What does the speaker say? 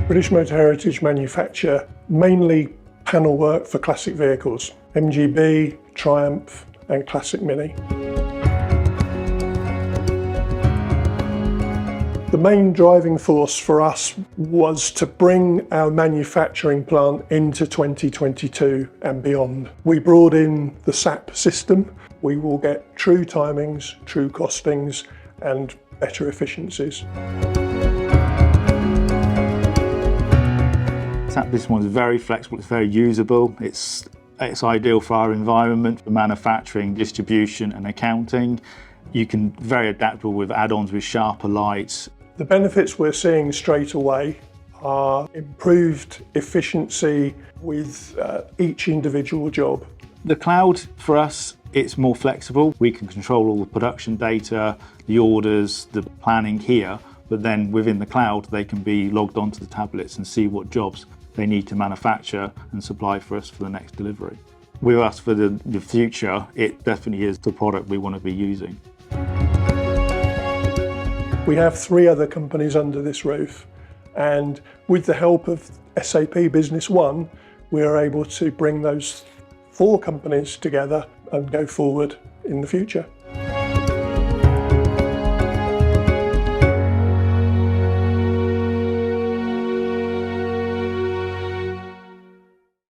British Motor Heritage manufacture mainly panel work for classic vehicles, MGB, Triumph and Classic Mini. The main driving force for us was to bring our manufacturing plant into 2022 and beyond. We brought in the SAP system. We will get true timings, true costings and better efficiencies. SAP Business One is very flexible, it's very usable, it's ideal for our environment, for manufacturing, distribution and accounting. You can be very adaptable with add-ons with sharper lights. The benefits we're seeing straight away are improved efficiency with each individual job. The cloud for us, it's more flexible. We can control all the production data, the orders, the planning here, but then within the cloud they can be logged onto the tablets and see what jobs they need to manufacture and supply for us for the next delivery. With us for the future, it definitely is the product we want to be using. We have 3 other companies under this roof, and with the help of SAP Business One, we are able to bring those 4 companies together and go forward in the future.